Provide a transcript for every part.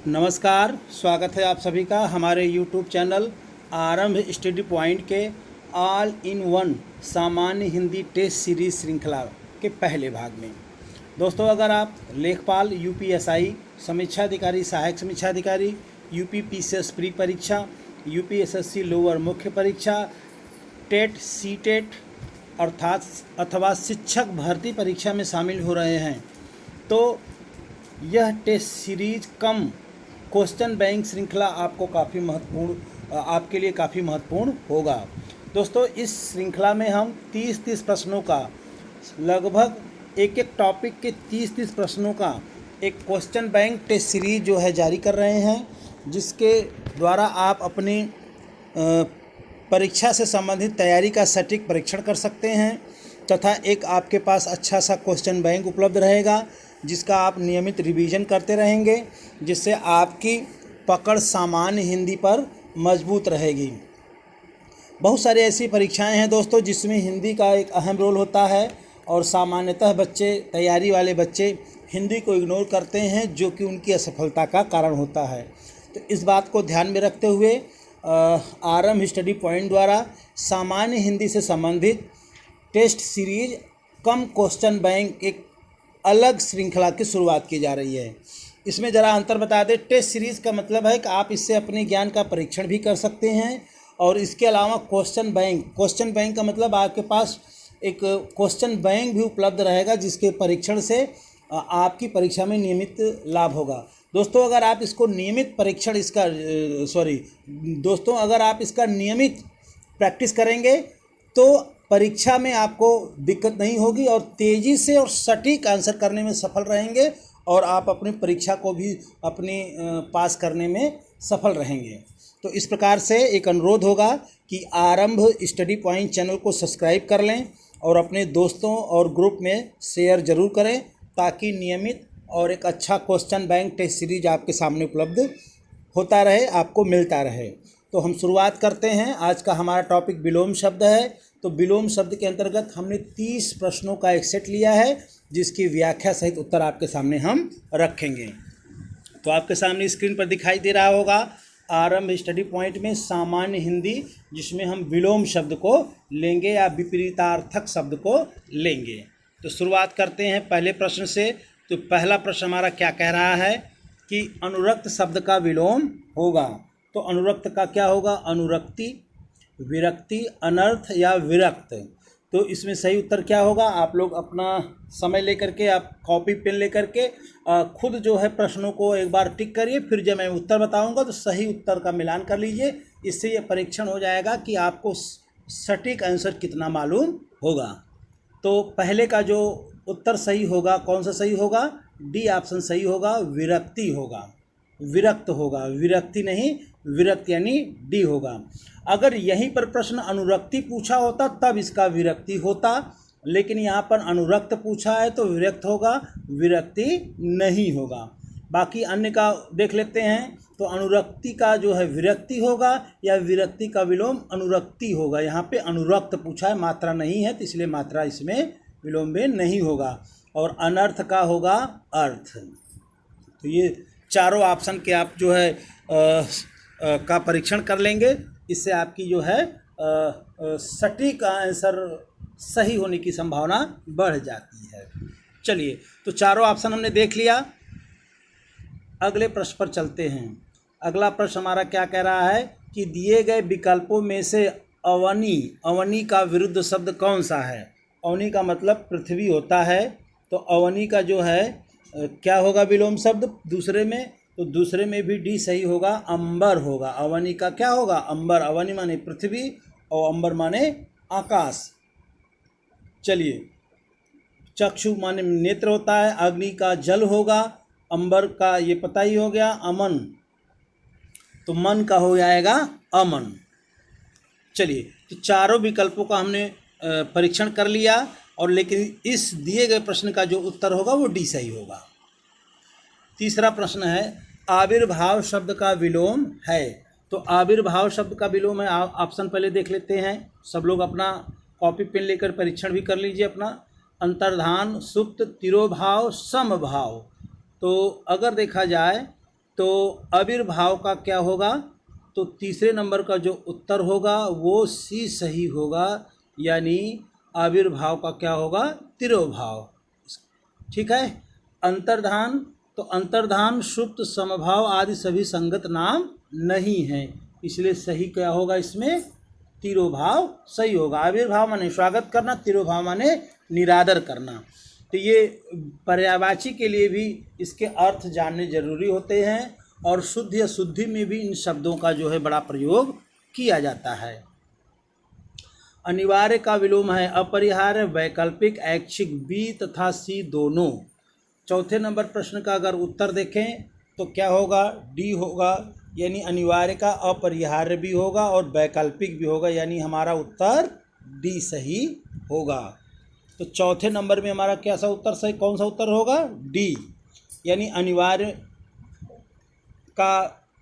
नमस्कार, स्वागत है आप सभी का हमारे YouTube चैनल आरंभ स्टडी पॉइंट के ऑल इन वन सामान्य हिंदी टेस्ट सीरीज श्रृंखला के पहले भाग में। दोस्तों, अगर आप लेखपाल, यूपीएसआई, समीक्षा अधिकारी, सहायक समीक्षा अधिकारी, यूपी पीसीएस प्री परीक्षा, यूपीएसएससी लोअर मुख्य परीक्षा, टेट, सीटेट अथवा शिक्षक भर्ती परीक्षा में शामिल हो रहे हैं तो यह test series cum question bank श्रृंखला आपके लिए काफ़ी महत्वपूर्ण होगा। दोस्तों, इस श्रृंखला में हम 30 प्रश्नों का, लगभग एक टॉपिक के 30 प्रश्नों का एक क्वेश्चन बैंक टेस्ट सीरीज जो है जारी कर रहे हैं, जिसके द्वारा आप अपनी परीक्षा से संबंधित तैयारी का सटीक परीक्षण कर सकते हैं तथा एक आपके पास अच्छा सा क्वेश्चन बैंक उपलब्ध रहेगा जिसका आप नियमित रिवीजन करते रहेंगे, जिससे आपकी पकड़ सामान्य हिंदी पर मजबूत रहेगी। बहुत सारी ऐसी परीक्षाएं हैं दोस्तों जिसमें हिंदी का एक अहम रोल होता है और सामान्यतः तैयारी वाले बच्चे हिंदी को इग्नोर करते हैं, जो कि उनकी असफलता का कारण होता है। तो इस बात को ध्यान में रखते हुए आरंभ स्टडी पॉइंट द्वारा सामान्य हिंदी से संबंधित test series cum question bank एक अलग श्रृंखला की शुरुआत की जा रही है। इसमें ज़रा अंतर बता दें। टेस्ट सीरीज़ का मतलब है कि आप इससे अपने ज्ञान का परीक्षण भी कर सकते हैं और इसके अलावा क्वेश्चन बैंक का मतलब आपके पास एक क्वेश्चन बैंक भी उपलब्ध रहेगा, जिसके परीक्षण से आपकी परीक्षा में नियमित लाभ होगा। दोस्तों, अगर आप इसको नियमित अगर आप इसका नियमित प्रैक्टिस करेंगे तो परीक्षा में आपको दिक्कत नहीं होगी और तेज़ी से और सटीक आंसर करने में सफल रहेंगे और आप अपनी परीक्षा को भी पास करने में सफल रहेंगे। तो इस प्रकार से एक अनुरोध होगा कि आरंभ स्टडी पॉइंट चैनल को सब्सक्राइब कर लें और अपने दोस्तों और ग्रुप में शेयर ज़रूर करें, ताकि नियमित और एक अच्छा क्वेश्चन बैंक टेस्ट सीरीज आपके सामने उपलब्ध होता रहे, आपको मिलता रहे। तो हम शुरुआत करते हैं। आज का हमारा टॉपिक विलोम शब्द है। तो विलोम शब्द के अंतर्गत हमने 30 प्रश्नों का एक सेट लिया है, जिसकी व्याख्या सहित उत्तर आपके सामने हम रखेंगे। तो आपके सामने स्क्रीन पर दिखाई दे रहा होगा आरंभ स्टडी पॉइंट में सामान्य हिंदी, जिसमें हम विलोम शब्द को लेंगे या विपरीतार्थक शब्द को लेंगे। तो शुरुआत करते हैं पहले प्रश्न से। तो पहला प्रश्न हमारा क्या कह रहा है कि अनुरक्त शब्द का विलोम होगा। तो अनुरक्त का क्या होगा? अनुरक्ति, विरक्ति, अनर्थ या विरक्त। तो इसमें सही उत्तर क्या होगा? आप लोग अपना समय लेकर के, आप कॉपी पेन लेकर के खुद जो है प्रश्नों को एक बार टिक करिए, फिर जब मैं उत्तर बताऊंगा तो सही उत्तर का मिलान कर लीजिए। इससे ये परीक्षण हो जाएगा कि आपको सटीक आंसर कितना मालूम होगा। तो पहले का जो उत्तर सही होगा, कौन सा सही होगा? डी ऑप्शन सही होगा, विरक्ति होगा, विरक्त होगा, विरक्ति नहीं, विरक्त यानी डी होगा। अगर यहीं पर प्रश्न अनुरक्ति पूछा होता तब इसका विरक्ति होता, लेकिन यहाँ पर अनुरक्त पूछा है तो विरक्त होगा, विरक्ति नहीं होगा। बाकी अन्य का देख लेते हैं। तो अनुरक्ति का जो है विरक्ति होगा या विरक्ति का विलोम अनुरक्ति होगा। यहाँ पे अनुरक्त पूछा है, मात्रा नहीं है, तो इसलिए मात्रा इसमें विलोम में नहीं होगा। और अनर्थ का होगा अर्थ। तो ये चारों ऑप्शन के आप जो है का परीक्षण कर लेंगे। इससे आपकी जो है सटीक आंसर सही होने की संभावना बढ़ जाती है। चलिए, तो चारों ऑप्शन हमने देख लिया। अगले प्रश्न पर चलते हैं। अगला प्रश्न हमारा क्या कह रहा है कि दिए गए विकल्पों में से अवनी का विरुद्ध शब्द कौन सा है? अवनी का मतलब पृथ्वी होता है, तो अवनी का जो है क्या होगा विलोम शब्द दूसरे में? तो दूसरे में भी डी सही होगा, अंबर होगा। अवनी का क्या होगा? अंबर। अवनी माने पृथ्वी और अंबर माने आकाश। चलिए, चक्षु माने नेत्र होता है, अग्नि का जल होगा, अंबर का ये पता ही हो गया, अमन, तो मन का हो जाएगा अमन। चलिए, तो चारों विकल्पों का हमने परीक्षण कर लिया, और लेकिन इस दिए गए प्रश्न का जो उत्तर होगा वो डी सही होगा। तीसरा प्रश्न है आविर्भाव शब्द का विलोम है। तो आविर्भाव शब्द का विलोम है, ऑप्शन पहले देख लेते हैं। सब लोग अपना कॉपी पेन लेकर परीक्षण भी कर लीजिए अपना। अंतर्धान, सुप्त, तिरोभाव, समभाव। तो अगर देखा जाए तो आविर्भाव का क्या होगा, तो तीसरे नंबर का जो उत्तर होगा वो सी सही होगा, यानी आविर्भाव का क्या होगा, तिरोभाव। ठीक है। अंतर्धान, तो अंतर्धान सुप्त समभाव आदि सभी संगत नाम नहीं है, इसलिए सही क्या होगा इसमें, तिरोभाव सही होगा। आविर्भाव माने स्वागत करना, तिरोभाव माने निरादर करना। तो ये पर्यायवाची के लिए भी इसके अर्थ जानने जरूरी होते हैं, और शुद्ध या शुद्धि में भी इन शब्दों का जो है बड़ा प्रयोग किया जाता है। अनिवार्य का विलोम है अपरिहार्य, वैकल्पिक, ऐच्छिक, बी तथा सी दोनों। चौथे नंबर प्रश्न का अगर उत्तर देखें तो क्या होगा, डी होगा, यानी अनिवार्य का अपरिहार्य भी होगा और वैकल्पिक भी होगा, यानी हमारा उत्तर डी सही होगा। तो चौथे नंबर में हमारा क्या सा उत्तर सही, कौन सा उत्तर होगा, डी, यानी अनिवार्य का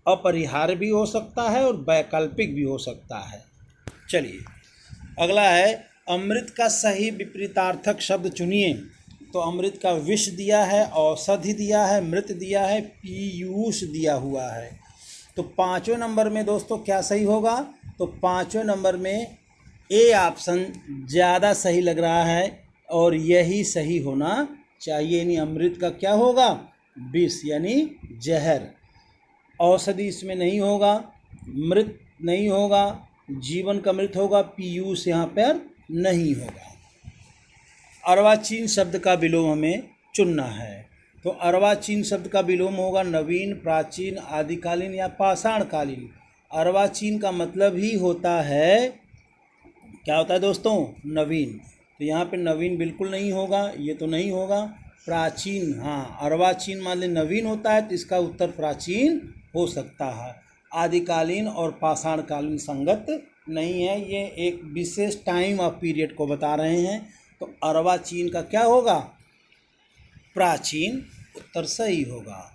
अपरिहार्य भी हो सकता है और वैकल्पिक भी हो सकता है। चलिए अगला है अमृत का सही विपरीतार्थक शब्द चुनिए। तो अमृत का विष दिया है, औषधि दिया है, मृत दिया है, पीयूष दिया हुआ है। तो पाँचवें नंबर में दोस्तों क्या सही होगा, तो पाँचवें नंबर में ए ऑप्शन ज़्यादा सही लग रहा है और यही सही होना चाहिए, यानी अमृत का क्या होगा, विष यानी जहर। औषधि इसमें नहीं होगा, मृत नहीं होगा, जीवन का मृत होगा, पीयूष यहाँ पर नहीं होगा। अर्वाचीन शब्द का विलोम हमें चुनना है। तो अर्वाचीन शब्द का विलोम होगा नवीन, प्राचीन, आदिकालीन या पाषाणकालीन। अर्वाचीन का मतलब ही होता है, क्या होता है दोस्तों, नवीन। तो यहाँ पे नवीन बिल्कुल नहीं होगा, ये तो नहीं होगा। प्राचीन, हाँ, अर्वाचीन मान ले नवीन होता है तो इसका उत्तर प्राचीन हो सकता है। आदिकालीन और पाषाणकालीन संगत नहीं है, ये एक विशेष टाइम ऑफ पीरियड को बता रहे हैं। तो अर्वाचीन का क्या होगा, प्राचीन उत्तर सही होगा।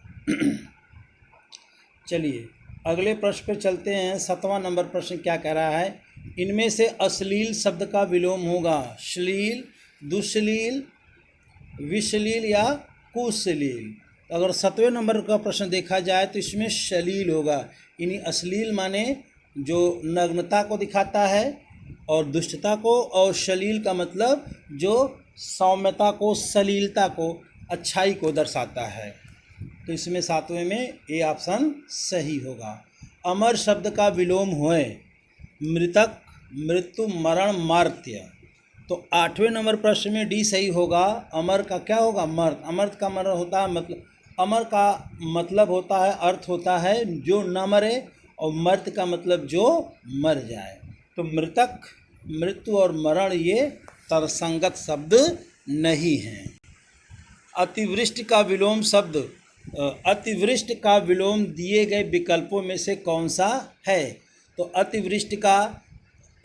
चलिए अगले प्रश्न पर चलते हैं। 7वां नंबर प्रश्न क्या कह रहा है, इनमें से अश्लील शब्द का विलोम होगा श्लील, दुश्लील, विश्लील या कुश्लील। अगर 7वें नंबर का प्रश्न देखा जाए तो इसमें श्लील होगा, यानी अश्लील माने जो नग्नता को दिखाता है और दुष्टता को, और श्लील का मतलब जो सौम्यता को, सलीलता को, अच्छाई को दर्शाता है। तो इसमें 7वें में ए ऑप्शन सही होगा। अमर शब्द का विलोम होए मृतक, मृत्यु, मरण, मर्त्य। तो 8वें नंबर प्रश्न में डी सही होगा। अमर का क्या होगा, मर्त। अमर्त का मरण होता है मतलब, अमर का मतलब होता है, अर्थ होता है जो न मरे, और मर्त का मतलब जो मर जाए। तो मृतक, मृत्यु और मरण ये तर्कसंगत शब्द नहीं हैं। अतिवृष्टि का विलोम शब्द, अतिवृष्टि का विलोम दिए गए विकल्पों में से कौन सा है। तो अतिवृष्टि का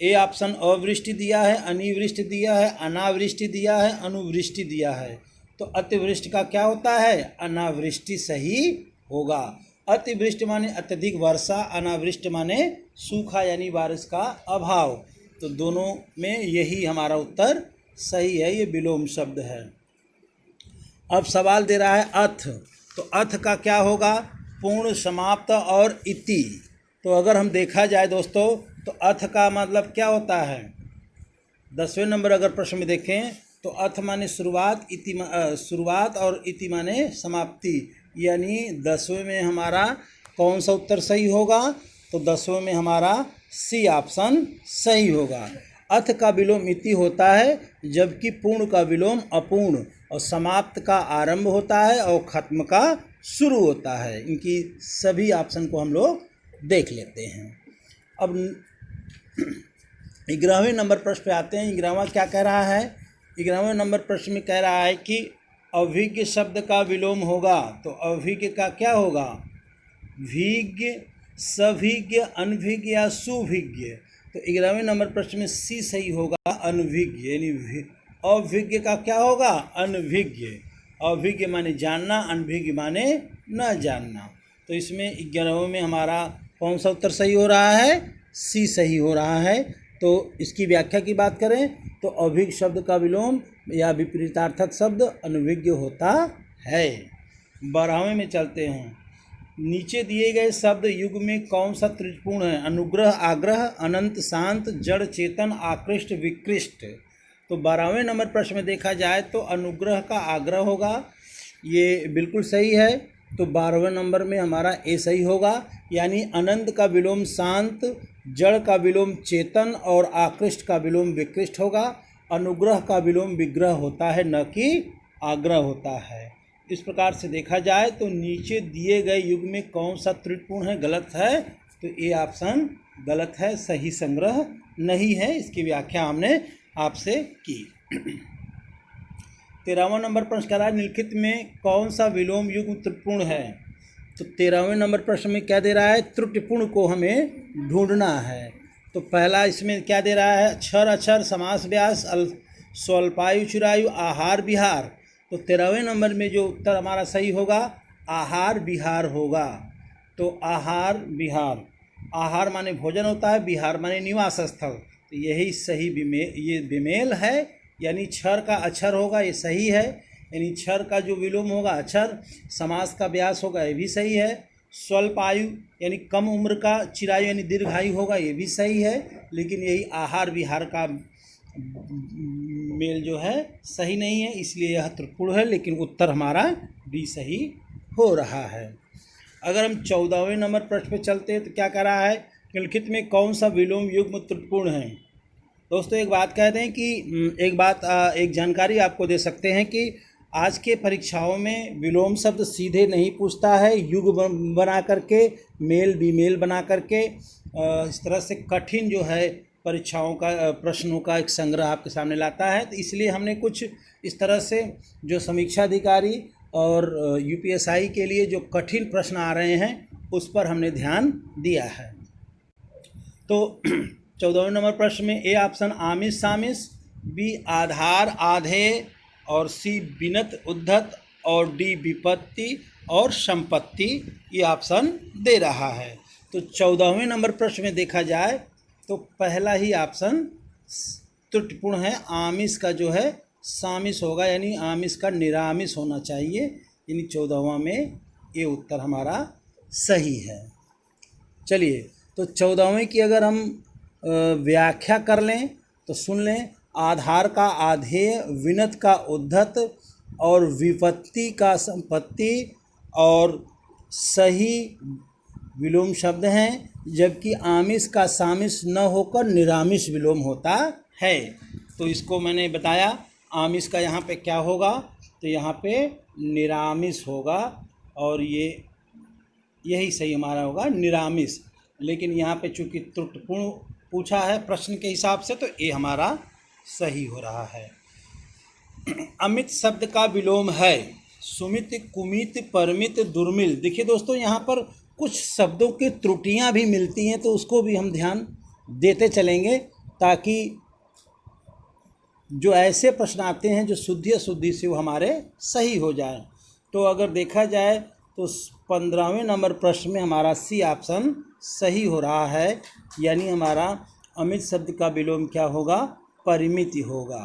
ए ऑप्शन अवृष्टि दिया है, अनिवृष्टि दिया है, अनावृष्टि दिया है, अनुवृष्टि दिया है। तो अतिवृष्टि का क्या होता है, अनावृष्टि सही होगा। अतिवृष्टि माने अत्यधिक वर्षा, अनावृष्टि माने सूखा यानी बारिश का अभाव। तो दोनों में यही हमारा उत्तर सही है, ये विलोम शब्द है। अब सवाल दे रहा है अथ। तो अथ का क्या होगा, पूर्ण, समाप्त और इति। तो अगर हम देखा जाए दोस्तों तो अथ का मतलब क्या होता है, 10वें नंबर अगर प्रश्न में देखें तो अथ माने शुरुआत, इति शुरुआत और इति माने समाप्ति, यानी 10वें में हमारा कौन सा उत्तर सही होगा, तो 10वें में हमारा सी ऑप्शन सही होगा। अथ का विलोम इति होता है, जबकि पूर्ण का विलोम अपूर्ण, और समाप्त का आरंभ होता है और खत्म का शुरू होता है। इनकी सभी ऑप्शन को हम लोग देख लेते हैं। अब 11वें नंबर प्रश्न पे आते हैं। 11वां क्या कह रहा है, 11वें नंबर प्रश्न में कह रहा है कि अभिज्ञ शब्द का विलोम होगा। तो अभिज्ञ का क्या होगा, विज्ञ, सभिज्ञ, अनभिज्ञ या सुभिज्ञ। तो 11वें नंबर प्रश्न में सी सही होगा, अनभिज्ञ, यानी अभिज्ञ का क्या होगा, अनभिज्ञ। अभिज्ञ माने जानना, अनभिज्ञ माने न जानना। तो इसमें 11वें में हमारा कौन सा उत्तर सही हो रहा है, सी सही हो रहा है। तो इसकी व्याख्या की बात करें तो अभिज्ञ शब्द का विलोम या विपरीतार्थक शब्द अनभिज्ञ होता है। 12वें में चलते हैं। नीचे दिए गए शब्द युग में कौन सा त्रिपुण है? अनुग्रह, आग्रह, अनंत, शांत, जड़, चेतन, आकृष्ट, विकृष्ट। तो 12वें नंबर प्रश्न में देखा जाए तो अनुग्रह का आग्रह होगा, ये बिल्कुल सही है। तो 12वें नंबर में हमारा ए सही होगा, यानी अनंत का विलोम शांत, जड़ का विलोम चेतन और आकृष्ट का विलोम विकृष्ट होगा। अनुग्रह का विलोम विग्रह होता है, न कि आग्रह होता है। इस प्रकार से देखा जाए तो नीचे दिए गए युग में कौन सा त्रिपुण है? गलत है, तो ए ऑप्शन गलत है, सही संग्रह नहीं है। इसकी व्याख्या हमने आपसे की। 13वां नंबर प्रश्न कह रहा है निम्नलिखित में कौन सा विलोम युग्म त्रिपुण है? तो 13वें नंबर प्रश्न में क्या दे रहा है? त्रुटिपूर्ण को हमें ढूंढना है। तो पहला इसमें क्या दे रहा है? अक्षर, अक्षर, समास, व्यास, स्वल्पायु, चिरायु, आहार, विहार। तो 13वें नंबर में जो उत्तर हमारा सही होगा आहार विहार होगा। तो आहार विहार, आहार माने भोजन होता है, विहार माने निवास स्थल। तो यही सही ये विमेल है, यानी क्षर का अक्षर होगा, ये सही है। यानी क्षर का जो विलोम होगा अक्षर, समास का व्यास होगा, ये भी सही है। स्वल्प आयु यानी कम उम्र का, चिरायु यानी दीर्घायु होगा, ये भी सही है। लेकिन यही आहार विहार का मेल जो है सही नहीं है, इसलिए यह त्रिपुण है। लेकिन उत्तर हमारा डी सही हो रहा है। अगर हम 14वें नंबर प्रश्न पे चलते हैं तो क्या कह रहा है? निम्नलिखित में कौन सा विलोम युग्म त्रिपुण है? दोस्तों एक बात कहते हैं कि एक जानकारी आपको दे सकते हैं कि आज के परीक्षाओं में विलोम शब्द सीधे नहीं पूछता है, युग बना करके, मेल बीमेल बना करके, इस तरह से कठिन जो है परीक्षाओं का प्रश्नों का एक संग्रह आपके सामने लाता है। तो इसलिए हमने कुछ इस तरह से जो समीक्षा अधिकारी और यूपीएसआई के लिए जो कठिन प्रश्न आ रहे हैं उस पर हमने ध्यान दिया है। तो 14वें नंबर प्रश्न में ए ऑप्शन आमिष सामिष, बी आधार आधेय और सी बिनत उद्धत और डी विपत्ति और संपत्ति, ये ऑप्शन दे रहा है। तो 14वें नंबर प्रश्न में देखा जाए तो पहला ही ऑप्शन त्रुटिपूर्ण है। आमिष का जो है सामिष होगा, यानी आमिष का निरामिष होना चाहिए, यानी 14वां में ये उत्तर हमारा सही है। चलिए, तो 14वें की अगर हम व्याख्या कर लें तो सुन लें। आधार का आधेय, विनत का उद्धत और विपत्ति का संपत्ति और सही विलोम शब्द हैं, जबकि आमिष का सामिष न होकर निरामिष विलोम होता है। तो इसको मैंने बताया आमिष का यहाँ पे क्या होगा, तो यहाँ पे निरामिष होगा और यही सही हमारा होगा, निरामिष। लेकिन यहाँ पे चूँकि त्रुटिपूर्ण पूछा है प्रश्न के हिसाब से, तो ये हमारा सही हो रहा है। अमित शब्द का विलोम है सुमित, कुमित, परमित, दुर्मिल। देखिए दोस्तों, यहाँ पर कुछ शब्दों की त्रुटियां भी मिलती हैं, तो उसको भी हम ध्यान देते चलेंगे ताकि जो ऐसे प्रश्न आते हैं जो शुद्धि अशुद्धि से वो हमारे सही हो जाए। तो अगर देखा जाए तो 15वें नंबर प्रश्न में हमारा सी ऑप्शन सही हो रहा है, यानी हमारा अमित शब्द का विलोम क्या होगा? परिमिति होगा।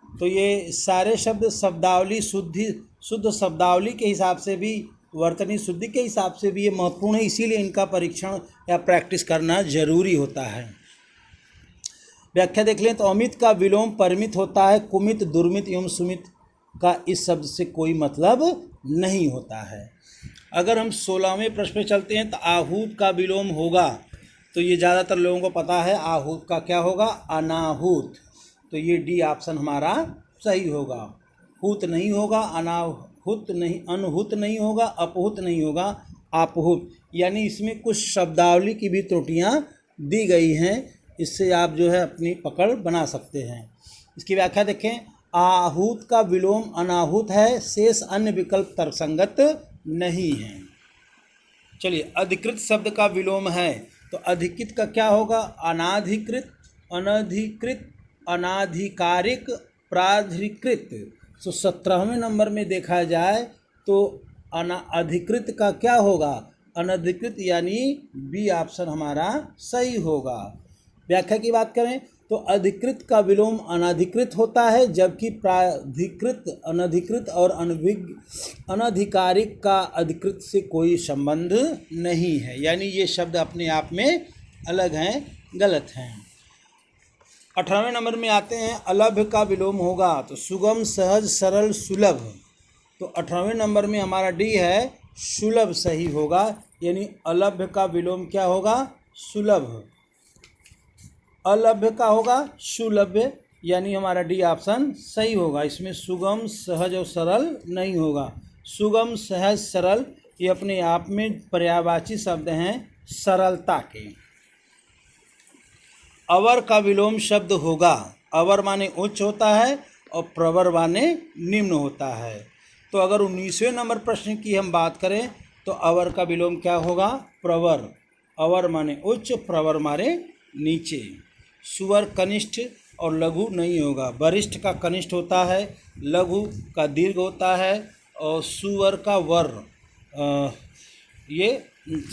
तो ये सारे शब्द शब्दावली शुद्ध शब्दावली के हिसाब से भी, वर्तनी शुद्धि के हिसाब से भी ये महत्वपूर्ण है, इसीलिए इनका परीक्षण या प्रैक्टिस करना जरूरी होता है। व्याख्या देख लें तो अमित का विलोम परिमित होता है। कुमित, दुर्मित एवं सुमित का इस शब्द से कोई मतलब नहीं होता है। अगर हम 16वें प्रश्न पे चलते हैं तो आहूत का विलोम होगा, तो ये ज़्यादातर लोगों को पता है। आहूत का क्या होगा? अनाहूत। तो ये डी ऑप्शन हमारा सही होगा। हूत नहीं होगा, अनाहूत नहीं, अनहूत नहीं होगा, अपहूत नहीं होगा, आपहूत। यानी इसमें कुछ शब्दावली की भी त्रुटियां दी गई हैं, इससे आप जो है अपनी पकड़ बना सकते हैं। इसकी व्याख्या देखें। आहूत का विलोम अनाहूत है, शेष अन्य विकल्प तर्कसंगत नहीं है। चलिए, अधिकृत शब्द का विलोम है, तो अधिकृत का क्या होगा? अनाधिकृत, अनधिकृत, अनाधिकारिक, प्राधिकृत। तो 17वें नंबर में देखा जाए तो अधिकृत का क्या होगा? अनधिकृत, यानी बी ऑप्शन हमारा सही होगा। व्याख्या की बात करें तो तो अधिकृत का विलोम अनधिकृत होता है, जबकि प्राधिकृत अनधिकृत और अनधिकारिक का अधिकृत से कोई संबंध नहीं है। यानी ये शब्द अपने आप में अलग हैं, गलत हैं। 18वें नंबर में आते हैं, अलभ्य का विलोम होगा तो सुगम, सहज, सरल, सुलभ। तो 18वें नंबर में हमारा डी है, सुलभ सही होगा। यानी अलभ्य का विलोम क्या होगा? सुलभ। अलभ्य का होगा सुलभ्य, यानी हमारा डी ऑप्शन सही होगा। इसमें सुगम, सहज और सरल नहीं होगा। सुगम, सहज, सरल ये अपने आप में पर्यायवाची शब्द हैं सरलता के। अवर का विलोम शब्द होगा। अवर माने उच्च होता है और प्रवर माने निम्न होता है। तो अगर 19वें नंबर प्रश्न की हम बात करें तो अवर का विलोम क्या होगा? प्रवर। अवर माने उच्च, प्रवर माने नीचे। सुवर कनिष्ठ और लघु नहीं होगा। वरिष्ठ का कनिष्ठ होता है, लघु का दीर्घ होता है और सुवर का वर। ये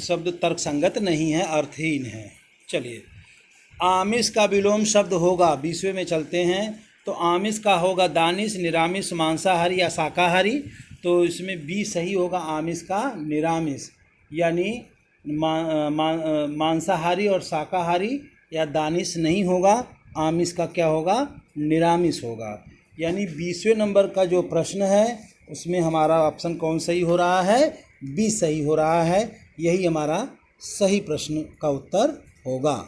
शब्द तर्कसंगत नहीं है, अर्थहीन है। चलिए, आमिष का विलोम शब्द होगा। 20वें में चलते हैं। तो आमिष का होगा दानिश, निरामिष, मांसाहारी या शाकाहारी। तो इसमें बी सही होगा, आमिष का निरामिष। यानी मांसाहारी और शाकाहारी या दानिश नहीं होगा, आमिष का क्या होगा? निरामिष होगा। यानी 20वें नंबर का जो प्रश्न है उसमें हमारा ऑप्शन कौन सही हो रहा है? बी सही हो रहा है। यही हमारा सही प्रश्न का उत्तर होगा।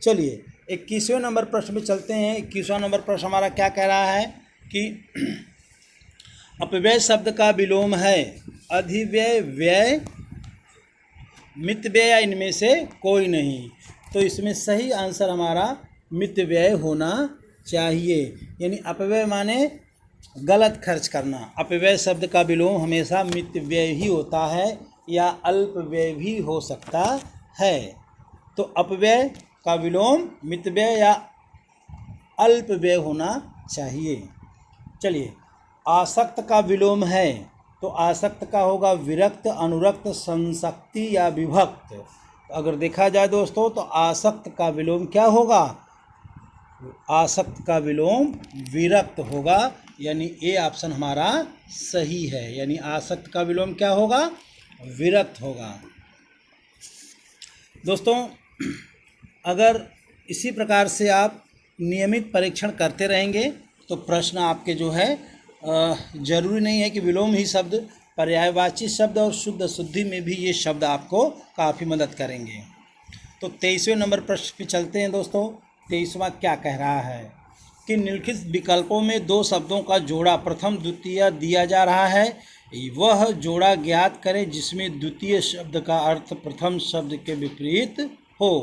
चलिए 21वें नंबर प्रश्न में चलते हैं। 21वां नंबर प्रश्न हमारा क्या कह रहा है कि अपव्यय शब्द का विलोम है अधिव्यय, व्यय, मितव्यय या इनमें से कोई नहीं। तो इसमें सही आंसर हमारा मितव्यय होना चाहिए। यानी अपव्यय माने गलत खर्च करना। अपव्यय शब्द का विलोम हमेशा मितव्यय ही होता है या अल्पव्यय भी हो सकता है। तो अपव्यय का विलोम मितव्यय या अल्पव्यय होना चाहिए। चलिए, आसक्त का विलोम है तो आसक्त का होगा विरक्त, अनुरक्त, संसक्ति या विभक्त। तो अगर देखा जाए दोस्तों तो आसक्त का विलोम क्या होगा? आसक्त का विलोम विरक्त होगा। यानी ए ऑप्शन हमारा सही है। यानी आसक्त का विलोम क्या होगा? विरक्त होगा। दोस्तों, अगर इसी प्रकार से आप नियमित परीक्षण करते रहेंगे तो प्रश्न आपके जो है जरूरी नहीं है कि विलोम ही शब्द, पर्यायवाची शब्द और शुद्ध शुद्धि में भी ये शब्द आपको काफ़ी मदद करेंगे। तो 23वें नंबर प्रश्न पे चलते हैं दोस्तों। 23वां क्या कह रहा है कि निम्नलिखित विकल्पों में दो शब्दों का जोड़ा प्रथम द्वितीय दिया जा रहा है, वह जोड़ा ज्ञात करें जिसमें द्वितीय शब्द का अर्थ प्रथम शब्द के विपरीत हो।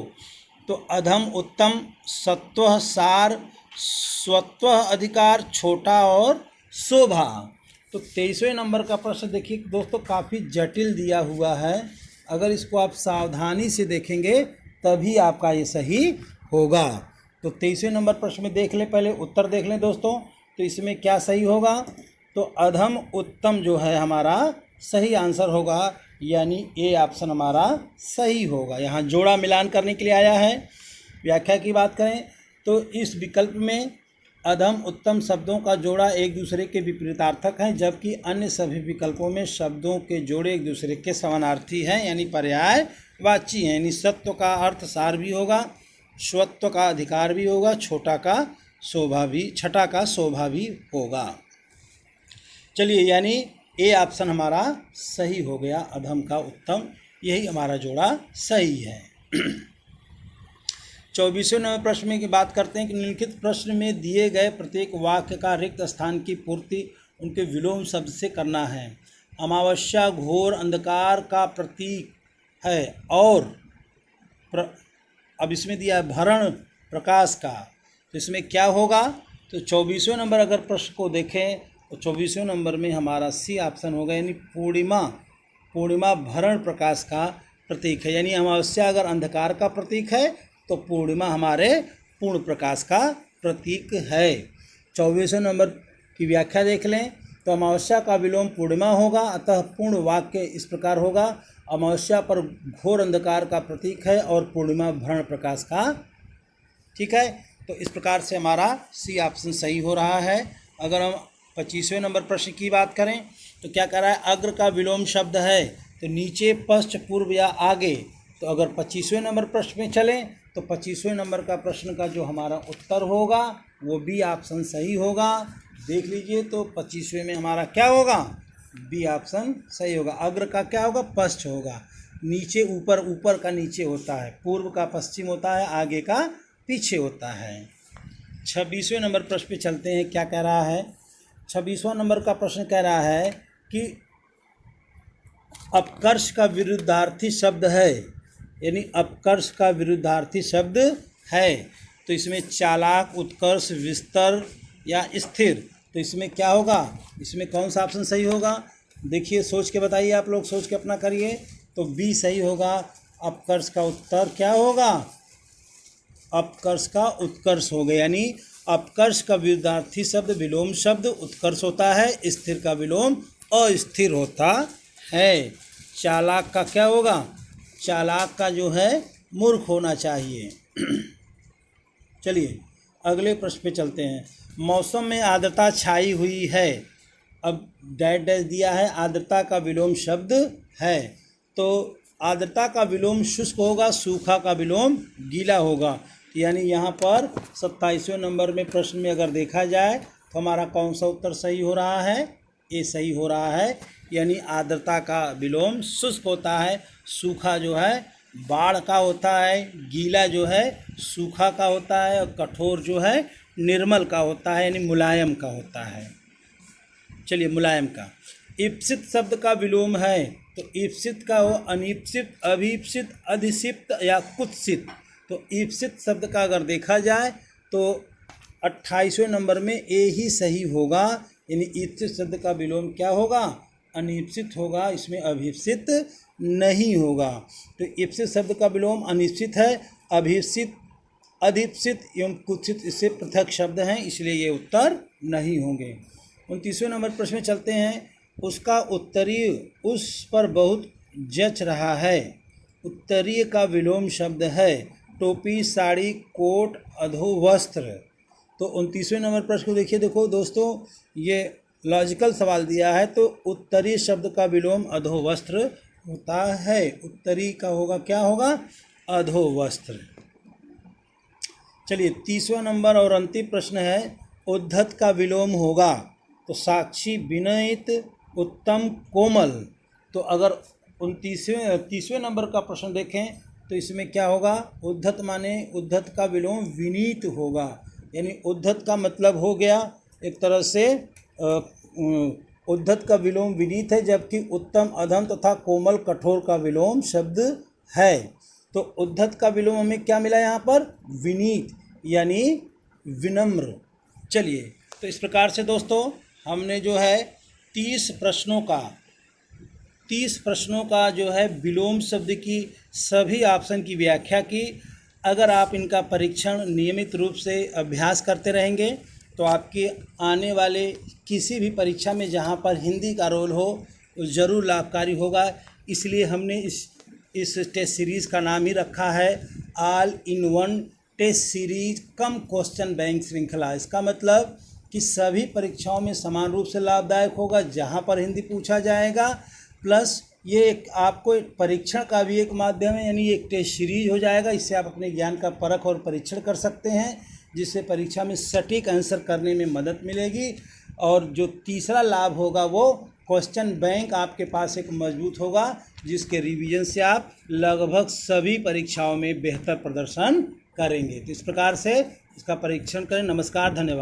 तो अधम, उत्तम, सत्व, सार, स्वत्व, अधिकार, छोटा और शोभा। तो 23वें नंबर का प्रश्न देखिए दोस्तों, काफ़ी जटिल दिया हुआ है। अगर इसको आप सावधानी से देखेंगे तभी आपका ये सही होगा। तो 23वें नंबर प्रश्न में देख लें, पहले उत्तर देख लें दोस्तों। तो इसमें क्या सही होगा? तो अधम उत्तम जो है हमारा सही आंसर होगा। यानी ए ऑप्शन हमारा सही होगा। यहाँ जोड़ा मिलान करने के लिए आया है। व्याख्या की बात करें तो इस विकल्प में अधम उत्तम शब्दों का जोड़ा एक दूसरे के विपरीतार्थक हैं, जबकि अन्य सभी विकल्पों में शब्दों के जोड़े एक दूसरे के समानार्थी हैं, यानी पर्यायवाची हैं। यानी सत्व का अर्थ सार भी होगा, स्वत्व का अधिकार भी होगा, छठा का शोभा भी होगा। चलिए, यानी ए ऑप्शन हमारा सही हो गया, अधम का उत्तम, यही हमारा जोड़ा सही है। 24वें नंबर प्रश्न में की बात करते हैं कि निम्नलिखित प्रश्न में दिए गए प्रत्येक वाक्य का रिक्त स्थान की पूर्ति उनके विलोम शब्द से करना है। अमावस्या घोर अंधकार का प्रतीक है और अब इसमें दिया है भरण प्रकाश का। तो इसमें क्या होगा? तो 24वें नंबर अगर प्रश्न को देखें तो 24वें नंबर में हमारा सी ऑप्शन होगा। यानी पूर्णिमा भरण प्रकाश का प्रतीक है। यानी अमावस्या अगर अंधकार का प्रतीक है तो पूर्णिमा हमारे पूर्ण प्रकाश का प्रतीक है। 24वें नंबर की व्याख्या देख लें तो अमावस्या का विलोम पूर्णिमा होगा, अतः पूर्ण वाक्य इस प्रकार होगा, अमावस्या पर घोर अंधकार का प्रतीक है और पूर्णिमा भरण प्रकाश का। ठीक है, तो इस प्रकार से हमारा सी ऑप्शन सही हो रहा है। अगर हम 25वें नंबर प्रश्न की बात करें तो क्या कह रहा है, अग्र का विलोम शब्द है तो नीचे, पश्च, पूर्व या आगे। तो अगर 25वें नंबर प्रश्न में चलें तो 25वें नंबर का प्रश्न का जो हमारा उत्तर होगा वो बी ऑप्शन सही होगा। देख लीजिए, तो 25वें में हमारा क्या होगा, बी ऑप्शन सही होगा। अग्र का क्या होगा, पश्च होगा। नीचे ऊपर, ऊपर का नीचे होता है, पूर्व का पश्चिम होता है, आगे का पीछे होता है। 26वें नंबर प्रश्न पे चलते हैं, क्या कह रहा है। 26वां नंबर का प्रश्न कह रहा है कि अपकर्ष का विरुद्धार्थी शब्द है, यानी अपकर्ष का विरुद्धार्थी शब्द है। तो इसमें चालाक, उत्कर्ष, विस्तर या स्थिर, तो इसमें क्या होगा, इसमें कौन सा ऑप्शन सही होगा। देखिए, सोच के बताइए, आप लोग सोच के अपना करिए। तो बी सही होगा। अपकर्ष का उत्तर क्या होगा, अपकर्ष का उत्कर्ष हो गया, यानी अपकर्ष का विरुद्धार्थी शब्द विलोम शब्द उत्कर्ष होता है, स्थिर का विलोम अस्थिर होता है। चालाक का क्या होगा, चालाक का जो है मूर्ख होना चाहिए। चलिए अगले प्रश्न पे चलते हैं। मौसम में आर्द्रता छाई हुई है, अब डैश डैश दिया है, आर्द्रता का विलोम शब्द है। तो आर्द्रता का विलोम शुष्क होगा, सूखा का विलोम गीला होगा। यानी यहाँ पर 27वें नंबर में प्रश्न में अगर देखा जाए तो हमारा कौन सा उत्तर सही हो रहा है, ये सही हो रहा है। यानी आर्द्रता का विलोम शुष्क होता है, सूखा जो है बाढ़ का होता है, गीला जो है सूखा का होता है, और कठोर जो है निर्मल का होता है, यानी मुलायम का होता है। चलिए, मुलायम का। ईप्सित शब्द का विलोम है, तो ईप्सित का हो अनीप्सित, अभीप्सित, अधिसिप्त या कुत्सित। तो ईप्सित शब्द का अगर देखा जाए तो 28वें नंबर में ए ही सही होगा, यानी ईप्सित शब्द का विलोम क्या होगा, अनीप्सित होगा, इसमें अभीप्सित नहीं होगा। तो ईप्सित शब्द का विलोम अनिश्चित है, अभीप्सित, अधिप्सित एवं कुत्सित इससे पृथक शब्द हैं, इसलिए ये उत्तर नहीं होंगे। 29वें नंबर प्रश्न में चलते हैं। उसका उत्तरीय उस पर बहुत जच रहा है, उत्तरीय का विलोम शब्द है, टोपी, साड़ी, कोट, अधोवस्त्र। तो 29वें नंबर प्रश्न को देखिए, देखो दोस्तों, ये लॉजिकल सवाल दिया है, तो उत्तरीय शब्द का विलोम अधोवस्त्र होता है। उत्तरी का होगा, क्या होगा, अधोवस्त्र। चलिए 30वां नंबर और अंतिम प्रश्न है। उद्धत का विलोम होगा, तो साक्षी, विनयित, उत्तम, कोमल। तो अगर 30वें नंबर का प्रश्न देखें तो इसमें क्या होगा, उद्धत माने उद्धत का विलोम विनीत होगा, यानी उद्धत का मतलब हो गया एक तरह से उद्धत का विलोम विनीत है, जबकि उत्तम अधम तथा कोमल कठोर का विलोम शब्द है। तो उद्धत का विलोम हमें क्या मिला यहाँ पर, विनीत यानी विनम्र। चलिए, तो इस प्रकार से दोस्तों हमने जो है 30 प्रश्नों का जो है विलोम शब्द की सभी ऑप्शन की व्याख्या की। अगर आप इनका परीक्षण नियमित रूप से अभ्यास करते रहेंगे तो आपके आने वाले किसी भी परीक्षा में जहां पर हिंदी का रोल हो ज़रूर लाभकारी होगा। इसलिए हमने इस टेस्ट सीरीज़ का नाम ही रखा है all in one test series cum question bank श्रृंखला। इसका मतलब कि सभी परीक्षाओं में समान रूप से लाभदायक होगा जहां पर हिंदी पूछा जाएगा, प्लस ये एक आपको परीक्षण का भी एक माध्यम है, यानी एक टेस्ट सीरीज हो जाएगा। इससे आप अपने ज्ञान का परख और परीक्षण कर सकते हैं, जिससे परीक्षा में सटीक आंसर करने में मदद मिलेगी। और जो तीसरा लाभ होगा वो क्वेश्चन बैंक आपके पास एक मजबूत होगा, जिसके रिवीजन से आप लगभग सभी परीक्षाओं में बेहतर प्रदर्शन करेंगे। तो इस प्रकार से इसका परीक्षण करें। नमस्कार, धन्यवाद।